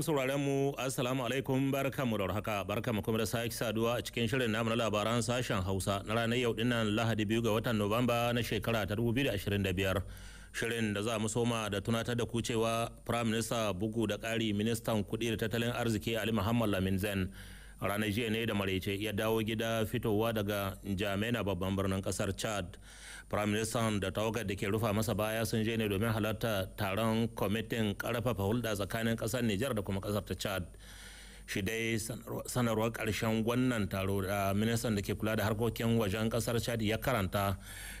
sauraren mu assalamu alaikum barkamu da haka barkamu kuma da sake saduwa a cikin shirin namu na labaran sashen Hausa na ranar yau dinnan Lahadi 2 ga watan Nuwamba na shekara ta 2025. Shirin da za mu soma da tunatar da ku cewa Prime Minister bugu da ƙari ministan kuɗi da tattalin arziki Ali Muhammad Lamin Zen ranar jiya ne da maraice ya dawo gida fitowa daga Jamena babban birnin kasar Chad. Prime Minister da tawagar da ke rufa masa baya sun je ne domin halarta taron kwamitin karfafa hulɗa tsakanin kasar Nijar da kuma kasar ta Chad. Shi dai sanarwar ƙarshen wannan taro da ministan da ke kula da harkokin wajen kasar Chad ya karanta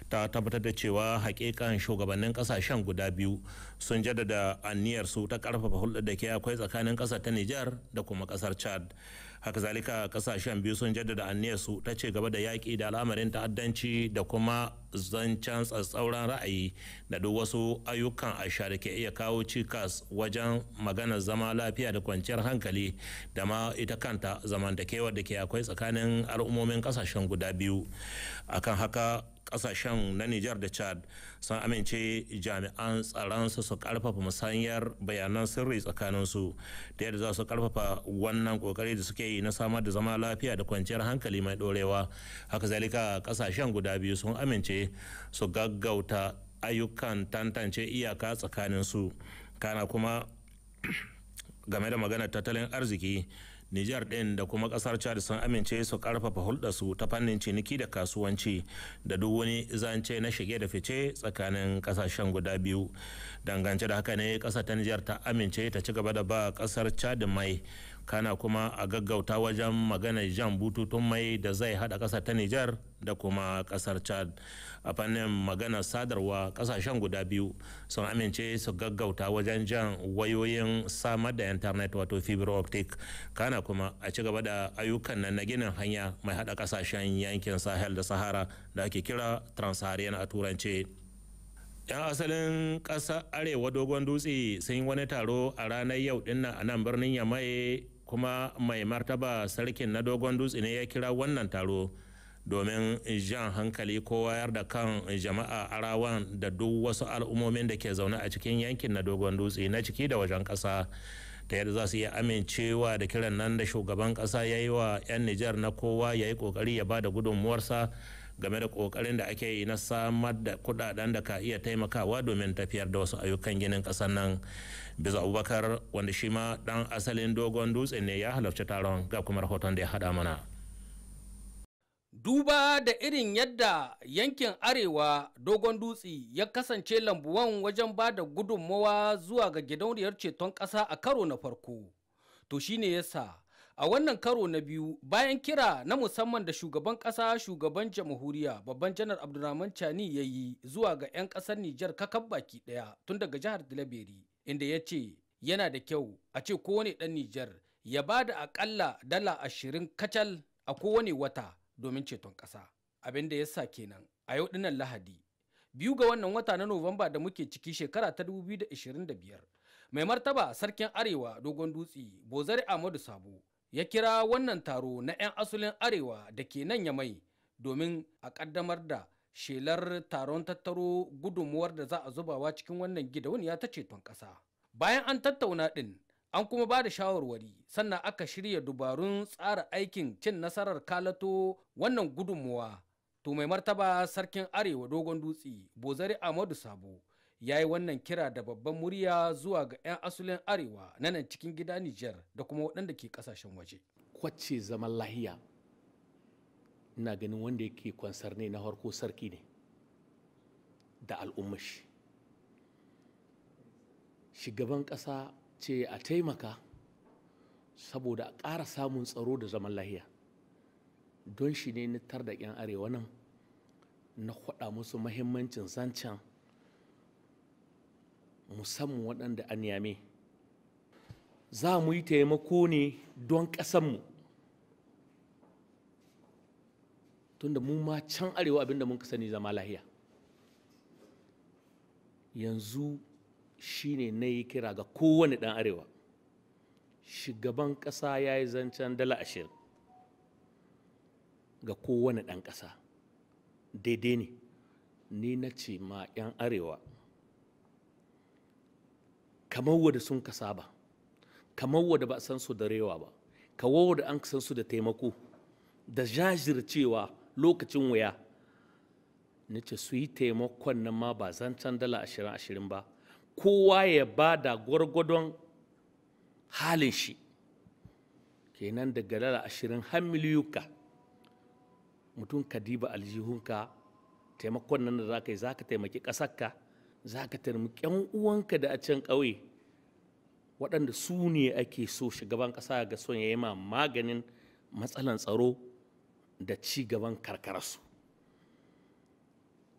ta tabbatar da cewa hakikan shugabannin kasashen guda biyu sun jaddada aniyar su ta karfafa hulɗar da ke akwai tsakanin kasar ta Nijar da kuma kasar Chad. Haka zalika kasashen biyu sun jaddada aniyar su ta ce gaba da yaƙi da al'amarin ta'addanci da kuma zancen tsatsauran ra'ayi da duk wasu ayyukan aisha da ke iya kawo cikas wajen maganar zama lafiya da kwanciyar hankali da ma ita kanta zamantakewar da ke akwai tsakanin al'ummomin kasashen guda biyu. Akan haka kasashen na Nijar da Chad sun amince jami'an tsaron su karfafa musanyar bayanan sirri tsakanin su da yadda za su karfafa wannan kokari da suke yi na samar da zama lafiya da kwanciyar hankali mai dorewa. Haka zalika kasashen guda biyu sun amince su gaggauta ayyukan tantance iyaka tsakanin su. Kana kuma game da maganar tattalin arziki, Nijar ɗin da kuma ƙasar Chad sun amince su ƙarfafa hulɗarsu ta fannin ciniki da kasuwanci da duk wani zance na shige da fice tsakanin ƙasashen guda biyu. Dangance da haka ne ƙasar ta Nijar ta amince ta ci gaba da ba ƙasar Chad mai, kana kuma a gaggauta wajen maganar jan bututun mai da zai haɗa ƙasar ta Nijar da kuma ƙasar Chad. A fannin maganar sadarwa, ƙasashen guda biyu sun amince su gaggauta wajen jan wayoyin samar da intanet wato fiber optic, kana kuma a ci gaba da ayyukan nan na ginin hanya mai hada kasashen yankin Sahel da Sahara da ake kira Trans-Saharan a turance. 'Yan asalin ƙasar arewa dogon dutse sun yi wani taro a ranar yau dinnan a nan birnin Yamai, kuma mai martaba sarkin na dogon dutse ne ya kira wannan taro domin jan hankali ko wayar da kan jama'a arawan da duk wasu al'ummomin da ke zaune a cikin yankin na dogon dutse na ciki da wajen ƙasa, ta yadda za su iya amincewa da kiran nan da shugaban kasa ya yi wa 'yan Nijar na kowa ya yi kokari ya ba da gudunmuwarsa game da kokarin da ake yi na samar da kudaden da ka iya taimakawa domin tafiyar da wasu ayyukan ginin kasar nan. Biza Abubakar, wanda shi ma dan asalin dogon dutse ne, ya halarci taron, ga kuma rahoton da ya hada mana. Duba da irin yadda yankin arewa dogon dutse ya kasance lambuwan wajen ba da gudunmawa zuwa ga gidauniyar ceton ƙasa a karo na farko, to shine yasa a wannan karo na biyu, bayan kira na musamman da shugaban ƙasa shugaban jamhuriya babban janar Abdurrahman Chani ya yi zuwa ga 'yan ƙasar Nijar kakab baki ɗaya tun daga jihar Tilaberi, inda ya ce yana da kyau a ce kowane ɗan Nijar ya ba da aƙalla dala 20 kacal a kowane wata domin ceton ƙasa. Abin da ya sa kenan a yau dinnan Lahadi 2 ga wannan wata na Nuwamba da muke ciki shekara ta 2025, mai martaba sarkin arewa dogon dutse Bozari Ahmadu Sabo ya kira wannan taro na 'yan asalin arewa da ke nan Yamai domin a ƙaddamar da shelar taron tattaro gudunmuwar da za a zubawa cikin wannan gidauniya ta ceton ƙasa. Bayan an tattauna ɗin, an kuma ba da shawarwari, sannan aka shirya dubarun tsara aikin cin nasarar kalato wannan gudunmuwa. To mai martaba sarkin arewa dogon dutse Bozari Ahmadu Sabo ya yi wannan kira da babban murya zuwa ga 'yan asulin arewa na nan cikin gida Nijar da kuma waɗanda ke ƙasashen waje. Kwace zaman lahiya, ina ganin wanda yake kwansar ne na harko sarki ne da al'ummashi. Shugaban ƙasa ce a taimaka saboda a ƙara samun tsaro da zaman lahiya, don shi ne nitar da 'yan arewa nan na faɗa musu mahimmancin zancen, musamman waɗanda an yame. Za mu yi taimako ne don ƙasanmu, tunda mu ma can arewa abinda mun sani zama lahiya. Yanzu shine na yi kira ga kowane ɗan arewa, shugaban ƙasa ya yi zancen dala 20 ga kowane ɗan ƙasa, daidai ne. Ni na ce ma 'yan arewa kamar wadda sun ka saba, kamar wadda ba a san su da rewa ba, kawo wadda an san su da taimako da jajircewa lokacin wuya. Nace su yi taimakon nan ma ba zancen dala 20 ba, kowa ya ba da gwargwadon halin shi, kenan daga dala 20 har miliyuka. Mutum ka diba aljihunka, taimakon nan da za ka yi, za ka taimaki ƙasarka, za ka taimaki 'yan uwanka da a can ƙauye, waɗanda su ne ake so shugaban ƙasa ga son ya yi ma maganin matsalan tsaro da ci gaban karkararsu.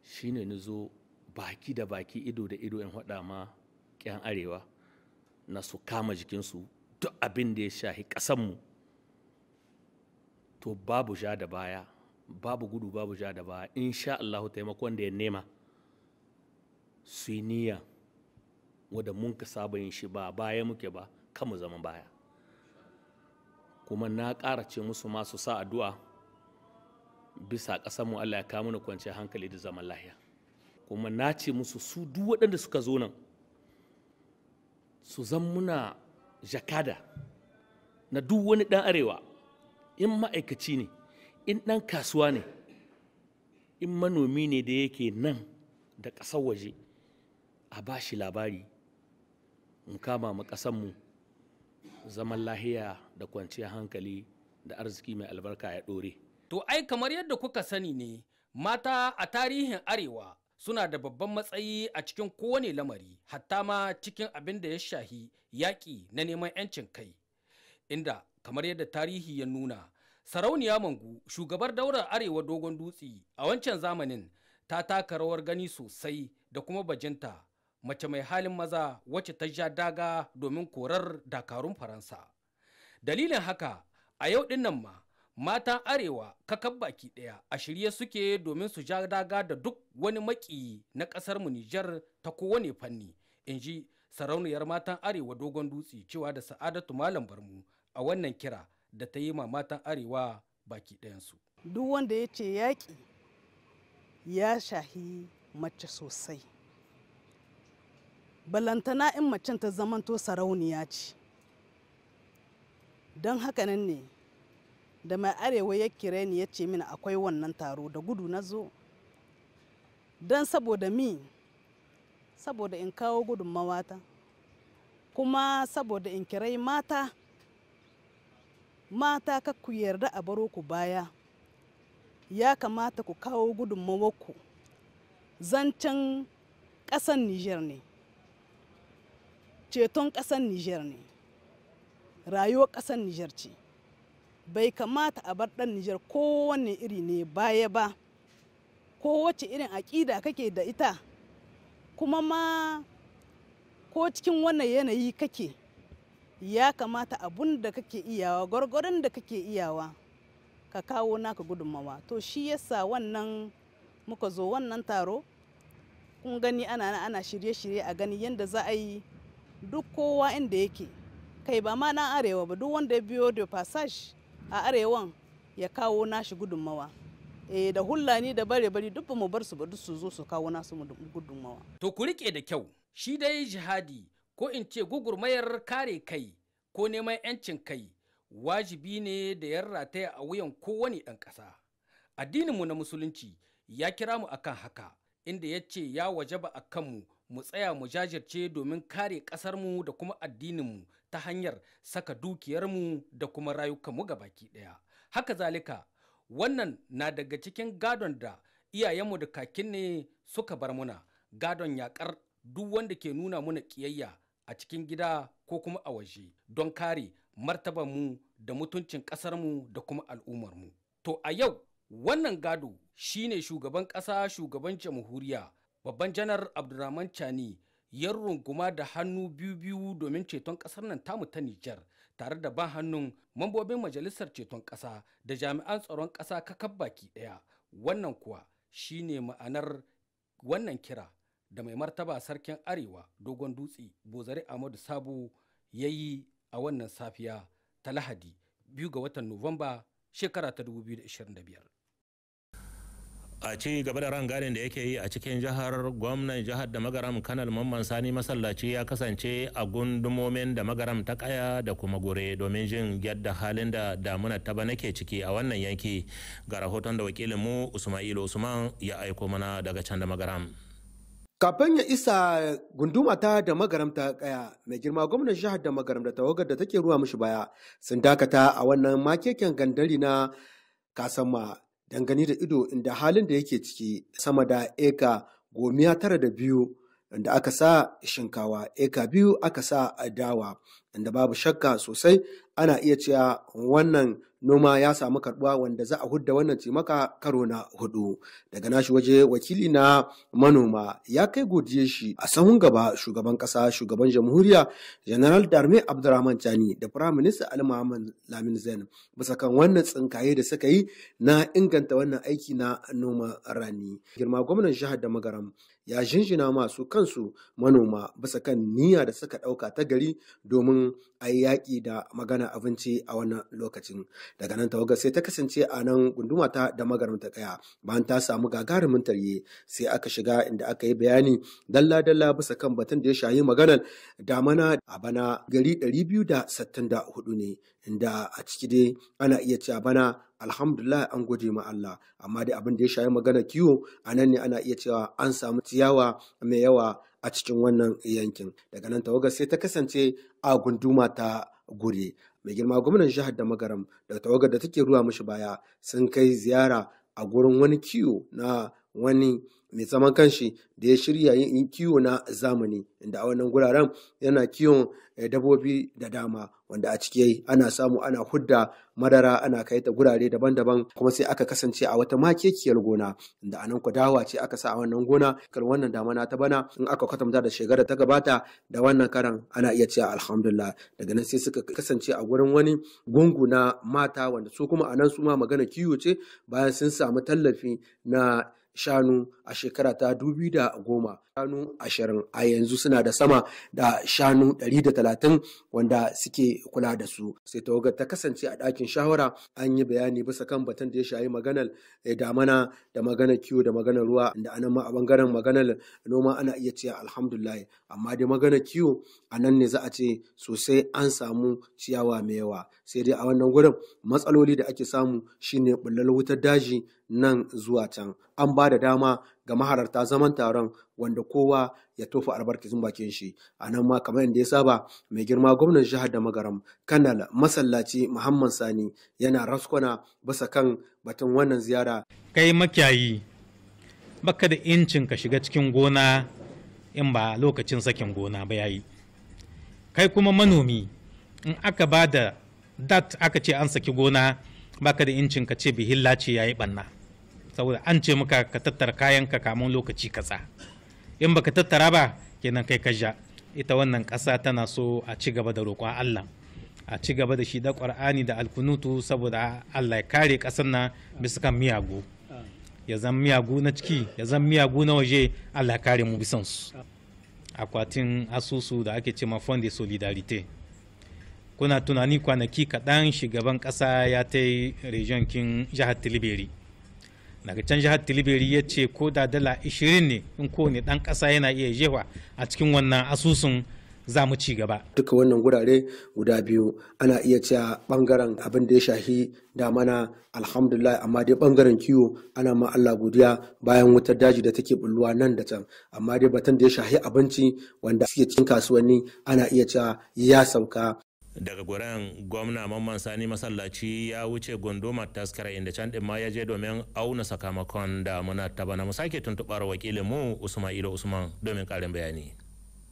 Shi ne ni zo baki da baki, ido da ido in haɗa ma ƙyan arewa na su kama jikinsu duk abin da ya shahi ƙasanmu. To babu ja da baya, babu gudu babu ja da baya, insha Allah taimakon da ya nema su yi niyya wadda mun ka saba yin shi, ba baya muke ba, kama zama baya. Kuma na ƙara ce musu masu sa addu'a bisa ƙasarmu Allah ya kawo mana kwanciyar hankali da zaman lahiya. Kuma na ce musu su duk waɗanda suka zo nan su zan muna jakada na duk wani ɗan arewa, in ma'aikaci ne, in ɗan kasuwa ne, in manomi ne da yake nan da ƙasar waje, a ba shi labari mu kama mu ƙasanmu zaman lahiya da kwanciyar hankali da arziki mai albarka ya ɗore. To ai kamar yadda kuka sani ne, mata a tarihin arewa suna da babban matsayi a cikin kowane lamari, hatta ma cikin abin da ya shahi yaƙi na neman 'yancin kai, inda kamar yadda tarihi ya nuna, Sarauniya Mangu, shugabar daular Arewa Dogon Dutse a wancan zamanin, ta taka rawar gani sosai da kuma bajinta, mace mai halin maza wacce ta ja daga domin korar dakarun Faransa. Dalilin haka a yau din nan ma matan Arewa kakab baki ɗaya a shirye suke domin su ja daga da duk wani maki na ƙasar mu Nijar ta kowane fanni, in ji sarauniyar matan Arewa Dogon Dutse cewa da Sa'adatu Malam Barmu a wannan kira da ta yi ma matan Arewa baki ɗayansu. Duk wanda ya ce yaƙi ya shahi mace sosai, balantana in macen ta zamanto sarauniya ce. Don haka nan ne da mai Arewa ya kire ni ya ce mini akwai wannan taro, da gudu na zo. Don saboda saboda in kawo gudunmawata, kuma saboda in kirai mata ka ku yarda a baro ku baya, ya kamata ku kawo gudunmawarku. Zancen ƙasar Nijar ne, ceton ƙasar Nijar ne, rayuwar ƙasar Nijar ce. Bai kamata a bar ɗan Nijar kowane iri ne baya ba, ko wace irin aƙida kake da ita, kuma ma ko cikin wannan yanayi kake, ya kamata abun da kake iyawa, gwargwaron da kake iyawa, ka kawo naka gudunmawa. To shi yasa wannan muka zo wannan taro, kun gani ana shirye-shirye a gani yadda za a yi duk kowa inda yake, kai ba ma na Arewa ba, duk wanda ya biyo da passage a Arewan ya kawo nashi gudunmawa. Da hullani da bare-bari duk ba mu bar su ba, duk su zo su kawo nasu gudunmawa. To ku rike da kyau, shi dai jihadi ko in ce gugurmayar kare kai ko neman 'yancin kai wajibi ne da ya rataya a wuyan kowane ɗan ƙasa. Addininmu na Musulunci ya kira mu akan haka, inda ya ce ya wajaba a kanmu mu tsaya mu jajirce domin kare ƙasarmu da kuma addininmu ta hanyar saka dukiyarmu da kuma rayukanmu gabaki ɗaya. Haka zalika, wannan na daga cikin gadon da iyayenmu da kakin ne suka bar muna, gadon yaƙar duk wanda ke nuna muna ƙiyayya a cikin gida ko kuma a waje, don kare martabarmu da mutuncin ƙasarmu da kuma al'ummarmu. To a yau wannan gado shine shugaban ƙasa, shugaban jamhuriya, babban janar Abdurrahman Chani ya runguma da hannu biyu domin ceton ƙasar nan tamu ta Nijar, tare da ban hannun mambobin majalisar ceton ƙasa da jami'an tsaron ƙasa kakab baki ɗaya. Wannan kuwa shine ma'anar wannan kira da mai martaba sarkin Arewa Dogon Dutse Bozare Ahmadu Sabo ya yi a wannan safiya ta Lahadi 2 ga watan Nuwamba shekara ta 2025. a ci gaba da rangadin da yake yi a cikin jihar, gwamnan jihar da magaram kanal mamman sani masallaci ya kasance a gundumomin da magaram ta kaya da kuma gure domin jin yadda halin da damuna ta bana ke ciki a wannan yanki. Ga rahoton da wakilinmu Usmailu Usman ya aiko mana daga can da magaram. Kafin ya isa gunduma ta da magaram ta kaya, mai girma gwamnan jihar da magaram da tawagar da take ruwa mishi baya sun dakata a wannan makeken gandari na Kasamma dangane da ido inda halin da yake ciki. Sama da eka 902 inda aka sa shinkawa, eka 2 aka sa dawa, inda babu shakka sosai ana iya cewa wannan noma ya samu karbuwa, wanda za a hudda wannan cimaka karo na 4. Daga nashi waje wakili na manoma ya kai godiye shi a sahun gaba shugaban kasa, shugaban jamhuriya General Darme Abdurrahman Chani da Prime Minister Ali Muhammad Lamin Zain bisa kan wannan tsinkaye da suka yi na inganta wannan aiki na noma rani. Girma gwamnan jihar da magaram ya jinjina masu kansu manoma bisa kan niyya da suka ɗauka ta gari domin a yi yaƙi da magana abinci a wannan lokacin. Daga nan tawagar sai ta kasance a nan gunduma ta da magaram ta kaya. Bayan ta samu gagarumin tarye sai aka shiga inda aka yi bayani dalla-dalla bisa kan batun da ya shayi maganar damana a bana gari 264 ne, inda a ciki dai ana iya cewa bana alhamdulillah an gode ma Allah, amma dai abin da ya shayi magana kiwo a nan ne ana iya cewa an samu ciyawa mai yawa a cikin wannan yankin. Daga nan tawagar sai ta kasance a gunduma ta gure. Mai girma gwamnan jihar da magaram da tawagar da take ruwa mishi baya sun kai ziyara a gurin wani kiwo na wani mai zaman kanshi da ya shirya yin kiwo na zamani, inda a wannan guraren yana kiwon dabbobi da dama, wanda a ciki ana samu ana hudda madara ana kai ta gurare daban-daban. Kuma sai aka kasance a wata makekiyar gona, inda anan dawa ce aka sa a wannan gona. Kar wannan damana ta bana in aka kwatanta da shekarar ta gabata da wannan karan ana iya cewa alhamdulillah. Daga nan sai suka kasance a gurin wani gungu na mata, wanda su kuma anan su ma magana kiwo ce, bayan sun samu tallafi na shanu a shekara ta 2010. Shanu 20 a yanzu suna da sama da shanu 130 wanda suke kula da su. Sai tawagar ta kasance a ɗakin shawara, an yi bayani bisa kan batun da ya shayi maganar damana da maganar kiwo da maganar ruwa, inda anan ma a bangaren maganar noma ana iya cewa alhamdulillah, amma dai maganar kiwo a nan ne za a ce sosai an samu ciyawa mai yawa. Sai dai a wannan gurin matsaloli da ake samu shine bullar wutar daji nan zuwa can. An ba da dama ga mahalarta zaman taron wanda kowa ya tofa albarkacin bakin shi. A nan ma kamar yadda ya saba, mai girma gwamnan jihar da magaram kanal masallaci Muhammad Sani yana raskwana bisa kan batun wannan ziyara. Kai makiyayi baka da incin ka shiga cikin gona in ba lokacin sakin gona ba yayi. Kai kuma manomi in aka ba da dat aka ce an saki gona, baka da incin ka ce bihilla ce yayi banna, saboda an ce maka ka tattara kayanka kamun lokaci katsa. In baka tattara ba kenan kai ka ja. Ita wannan ƙasa tana so a ci gaba da roƙon Allah, a ci gaba da shi da Ƙur'ani da alkunutu, saboda Allah ya kare ƙasar nan bisa kan miyagu, ya zan miyagu na ciki ya zan miyagu na waje, Allah ya kare mu bisan su. Akwatin asusu da ake ce ma Fond de Solidarité, kuna tunani kwanaki kaɗan shugaban ƙasa ya ta yi region kin jihar Tilibiri. Daga can jihar Tilibiri ya ce ko da dala 20 ne in kowane ɗan ƙasa yana iya jefa a cikin wannan asusun, za mu ci gaba. Duka wannan gurare guda biyu ana iya cewa bangaren abin da ya shahi damana alhamdulillah, amma dai bangaren kiwo ana ma Allah godiya bayan wutar daji da take bulluwa nan da can. Amma dai batun da ya shahi abinci wanda suke cikin kasuwanni ana iya cewa ya sauka. Daga guren gwamna Mamman Sani masallaci ya wuce gundumar Taskara, inda can din ma ya je domin auna sakamakon damuna ta bana. Mu sake tuntuɓar wakilin mu Usmailu Usman domin ƙarin bayani.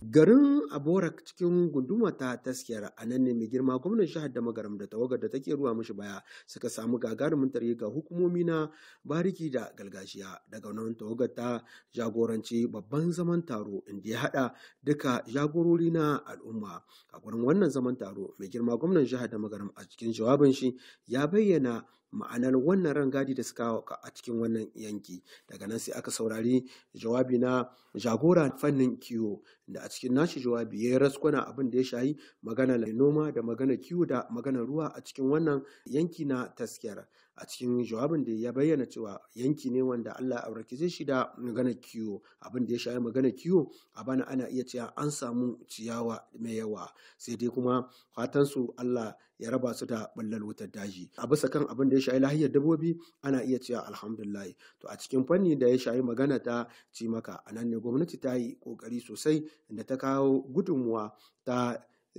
Garin Aborak cikin gunduma ta Taskiyar, a nan ne mai girma gwamnan jihar da magaram da tawagar da take ruwa mishi baya suka samu gagarumin tarye ga hukumomi na bariki da galgajiya. Daga nan tawagar ta jagoranci babban zaman taro inda ya hada duka jagorori na al'umma. A gurin wannan zaman taro mai girma gwamnan jihar da magaram a cikin jawabin shi ya bayyana ma'anar wannan rangadi da suka a cikin wannan yanki. Daga nan sai aka saurari jawabi na jagora fannin kiwo, da a cikin nashi jawabi ya yi raskwana abin da ya shayi magana noma da magana kiwo da magana ruwa a cikin wannan yanki na Taskiyar. a cikin jawabin da ya bayyana cewa yanki ne wanda Allah ya albarkace shi da maganar kiwo. Abin da ya shafi maganar kiwo a bana ana iya cewa an samu ciyawa mai yawa, sai dai kuma fatan su Allah ya raba su da ballar wutar daji. A bisa kan abin da ya shafi lahiyar dabbobi ana iya cewa alhamdulillah. To a cikin fanni da ya shafi magana ta cimaka, a nan ne gwamnati ta yi kokari sosai inda ta kawo gudunmuwa ta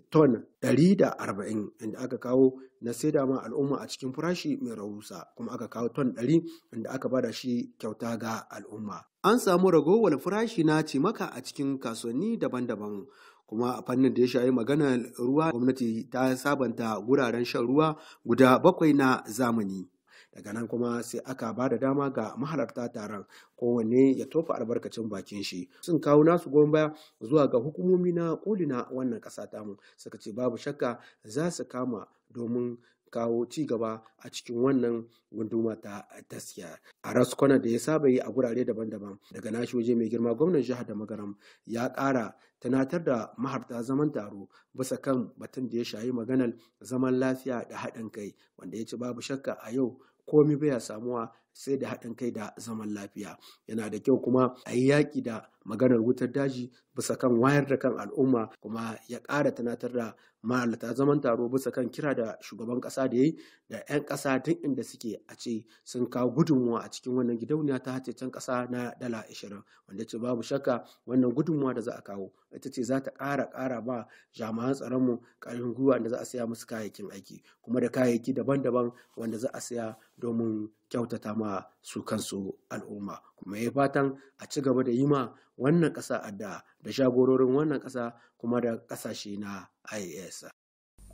ton 140 inda aka kawo na saida ma al'umma a cikin farashi mai rahusa, kuma aka kawo ton 100 inda aka bada shi kyauta ga al'umma. An samu ragowar farashi na cimaka a cikin kasuwanni daban-daban. Kuma a fannin da ya shayi maganar ruwa, gwamnati ta sabanta guraren shan ruwa guda 7 na zamani. Daga nan kuma sai aka ba da dama ga mahalarta taron kowanne ya tofa albarkacin bakin shi. Sun kawo nasu goyon baya zuwa ga hukumomi na koli na wannan ƙasa tamu, suka ce babu shakka za su kama domin kawo ci gaba a cikin wannan gunduma ta taskiya. A raskwana da ya saba yi a gurare daban-daban, daga nashi waje mai girma gwamnan jihar da magaram ya ƙara tunatar da maharta zaman taro bisa kan batun da ya shayi maganar zaman lafiya da haɗin kai, wanda ya ce babu shakka a yau komi baya samuwa sai da haɗin kai da zaman lafiya. Yana da kyau kuma a yi yaƙi da maganar wutar daji bisa kan wayar da kan al'umma, kuma ya ƙara tunatar da mahalarta zaman taro bisa kan kira da shugaban ƙasa da ya yi da 'yan ƙasa duk inda suke a ce sun kawo gudunmuwa a cikin wannan gidauniya ta hacecen ƙasa na dala 20, wanda ce babu shakka wannan gudunmuwa da za a kawo ita ce za ta ƙara ba jami'an tsaronmu ƙarfin gwiwa da za a saya musu kayayyakin aiki, kuma da kayayyaki daban-daban wanda za a saya domin kyautata ma su kansu al'umma. Kuma ya fatan a ci gaba da yi ma wannan ƙasa adda da shagororin wannan ƙasa kuma da ƙasashe na IAS.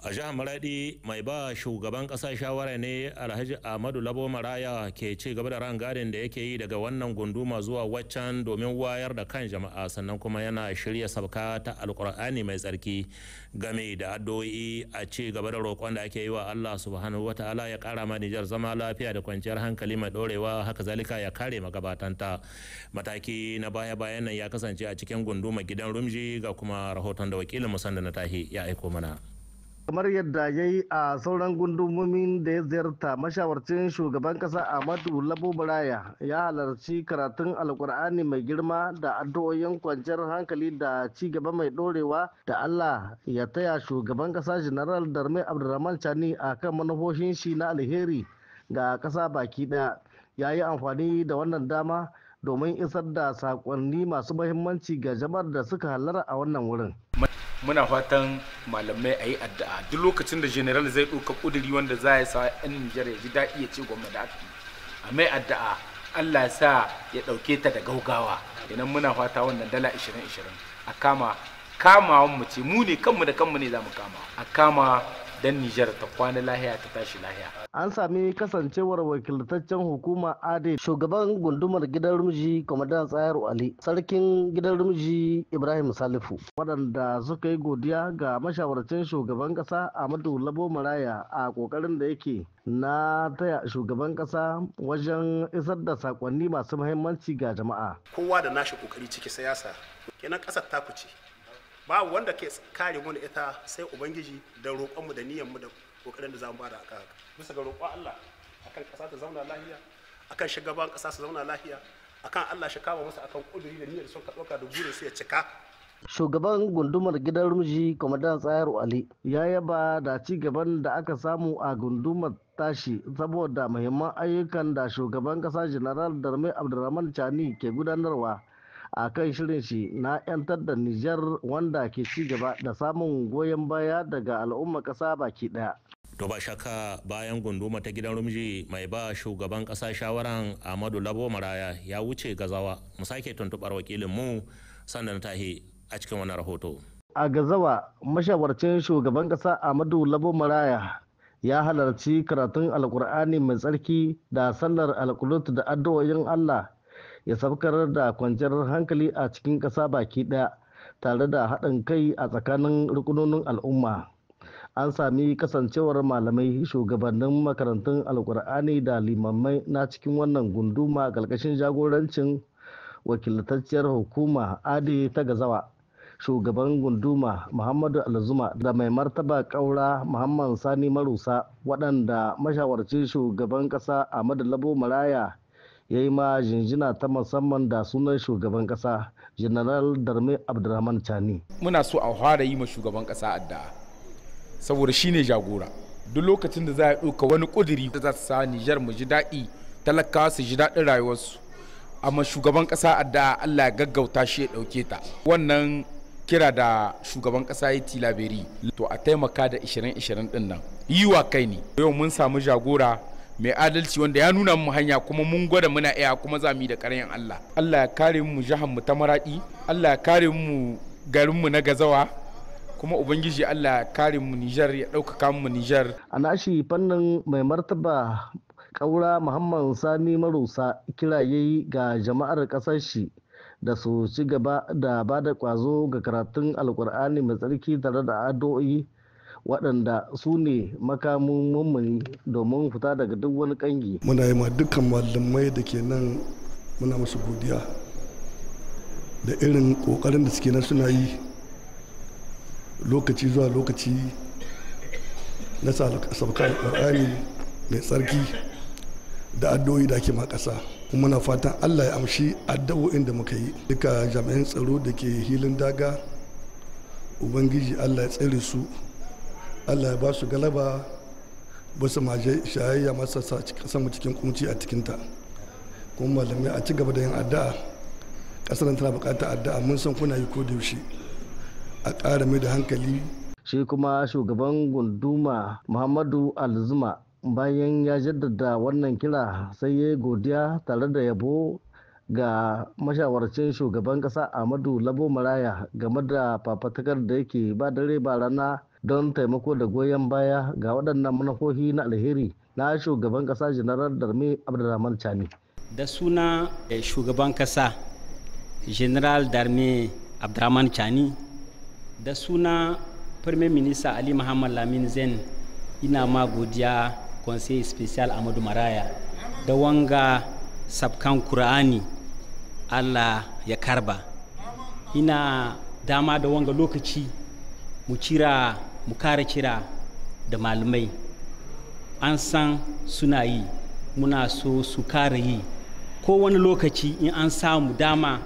A jihar Maradi mai ba shugaban ƙasa shawara ne Alhaji Ahmadu Labo Maraya ke ci gaba da rangadin da yake yi daga wannan gunduma zuwa waccan domin wayar da kan jama'a, sannan kuma yana shirya sabka ta alkur'ani mai tsarki game da addu'o'i a ci gaba da roƙon da ake yi wa Allah subhanahu wataala ya ƙara ma Nijar zama lafiya da kwanciyar hankali mai ɗorewa, haka zalika ya kare magabatanta. Mataki na baya-bayan nan ya kasance a cikin gunduma gidan Rumji, ga kuma rahoton da wakilin Musanda na Tahi ya aiko mana. Kamar yadda ya yi a sauran gundumomin da ya ziyarta, mashawarcin shugaban kasa Ahmadu Labo Maraya ya halarci karatun alkur'ani mai girma da addu'o'in kwanciyar hankali da ci gaba mai dorewa da Allah ya taya shugaban kasa General Darme Abdulrahman Chani a kan manufofin shi na alheri ga kasa baki daya. Ya yi amfani da wannan dama domin isar da sakonni masu muhimmanci ga jama'ar da suka halara a wannan wurin. Muna fatan malamai a yi addu'a duk lokacin da general zai ɗauka ƙuduri wanda za ya sa 'yan Nijar ya ji daɗi ya ce gwamna da aka a mai addu'a Allah ya sa ya ɗauke ta da gaugawa. Idan muna fata wannan dala 20-20 a kamawan mu ce mu ne kanmu da kanmu ne za mu kama a kama dan Nijar ta kwana lahiya ta tashi lahiya. An sami kasancewar wakiltaccen hukuma Ade, shugaban gundumar gidan Rumji Kwamadan Tsayaru Ali, sarkin gidan Rumji Ibrahim Salifu, waɗanda suka yi godiya ga mashawarcin shugaban ƙasa Ahmadu Labo Maraya a ƙoƙarin da yake na taya shugaban ƙasa wajen isar da sakonni masu muhimmanci ga jama'a. Kowa da nashi ƙoƙari ciki siyasa, kenan ƙasar ta kuce. Babu wanda ke kare mu da ita sai ubangiji da roƙonmu da niyyarmu da kokarin da zamu bada akan haka, bisa ga roƙon Allah akan ƙasa ta zauna lafiya, akan shugaban ƙasa su zauna lafiya, akan Allah shi kama masa akan kuduri da niyyar da suka ɗauka da burin su ya cika. Shugaban gundumar gidan Rumji Kwamadan Tsayaru Ali ya yaba da ci gaban da aka samu a gundumar tashi saboda muhimman ayyukan da shugaban ƙasa General Darme Abdulrahman Chani ke gudanarwa a kan shirin shi na 'yantar da Nijar, wanda ke ci gaba da samun goyon baya daga al'ummar ƙasa baki ɗaya. To ba shakka bayan gunduma ta gidan Rumji mai ba shugaban ƙasa shawaran Ahmadu Labo Maraya ya wuce Gazawa, mu sake tuntuɓar wakilin mu Sandan Tahi a cikin wannan rahoto. A Gazawa, mashawarcin shugaban ƙasa Ahmadu Labo Maraya ya halarci karatun alkur'ani mai tsarki da sallar alkulut da addu'o'in Allah ya sabkar da kwanciyar hankali a cikin ƙasa baki ɗaya tare da haɗin kai a tsakanin rukunonin al'umma. An sami kasancewar malamai, shugabannin makarantun alkur'ani da limamai na cikin wannan gunduma ƙarƙashin jagorancin wakiltacciyar hukuma Ade ta Gazawa. shugaban gunduma Muhammadu Alzuma da mai martaba ƙaura Muhammad Sani Marusa, waɗanda mashawarcin shugaban ƙasa Ahmadu Labo Maraya ya yi ma jinjina ta musamman da sunan shugaban ƙasa General Darme Abdurrahman Chani. Muna so a fara yi ma shugaban ƙasa addu'a saboda shine jagora. Duk lokacin da za a ɗauka wani ƙuduri da za su sa Nijar mu ji daɗi, talakawa su ji daɗin rayuwarsu, amma shugaban ƙasa addu'a Allah ya gaggauta shi ya ɗauke ta. Wannan kira da shugaban ƙasa ya tilaberi to a taimaka da 20-20 ɗin nan yi wa kai ne. Yau mun samu jagora mai adalci wanda ya nuna mu hanya kuma mun gwada muna iya kuma za mu yi da ƙaryan Allah. Allah ya kare mu jihar mu ta Maraɗi, Allah ya kare mu garin mu na Gazawa, kuma ubangiji Allah ya kare mu Nijar, ya ɗaukaka mu Nijar. A nashi fannin mai martaba ƙaura Muhammad Sani Marusa kira yayi ga jama'ar ƙasar shi da su ci gaba da ba da ƙwazo ga karatun alkur'ani mai tsarki tare da addu'o'i waɗanda su ne makamin mummuni domin fita daga duk wani ƙangi. Muna yi ma dukkan malamai da ke nan muna musu godiya da irin ƙoƙarin da suke nan suna yi lokaci zuwa lokaci na sauka alkur'ani mai tsarki da addu'o'i da ake ma ƙasa. Muna fatan Allah ya amshi addu'o'in da muka yi. Duka jami'an tsaro da ke hilin daga, ubangiji Allah ya tsare su, Allah ya ba su galaba basu maje shayayya masa sa mu cikin kunci a cikinta. Kuma malamai a ci gaba da yin addu'a, ƙasar tana buƙatar addu'a, mun san kuna yi ko da yaushe, a ƙara mai da hankali. Shi kuma shugaban gunduma Muhammadu Alzuma bayan ya jaddada wannan kira sai ya godiya tare da yabo ga mashawarcin shugaban kasa Ahmadu Labo Maraya game da fafatakar da yake ba dare ba rana don taimako da goyon baya ga waɗannan manufofi na alheri na shugaban kasa General Darme Abdurrahman Chani. Da suna shugaban kasa General Darme Abdurrahman Chani, da suna Premier Minister Ali Muhammad Lamin Zen, ina ma godiya Conseil Special Ahmadu Maraya da wanga sabkan Kur'ani Allah ya karba. Ina dama da wanga lokaci mu kara kira da malamai, an san suna yi, muna so su kara yi. Ko wani lokaci in an samu dama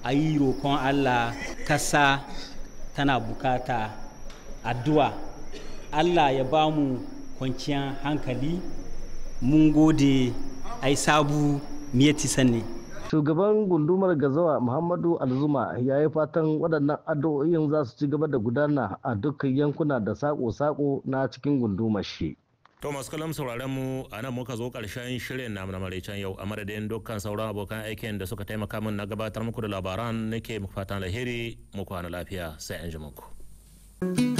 a yi roƙon Allah, kasa tana bukata addu'a. Allah ya ba mu kwanciyar hankali. Mun gode, ai sabu miyati sanne. Shugaban gundumar Gazawa Muhammadu Alzuma ya yi fatan waɗannan addu'o'in za su ci gaba da gudana a dukkan yankuna da sako-sako na cikin gundumar shi. To masu kalam sauraron mu a nan muka zo ƙarshen shirin namu na maraicen yau, a madadin dukkan sauran abokan aikin da suka taimaka min na gabatar muku da labaran, nake muku fatan alheri, muku kwana lafiya, sai an ji muku.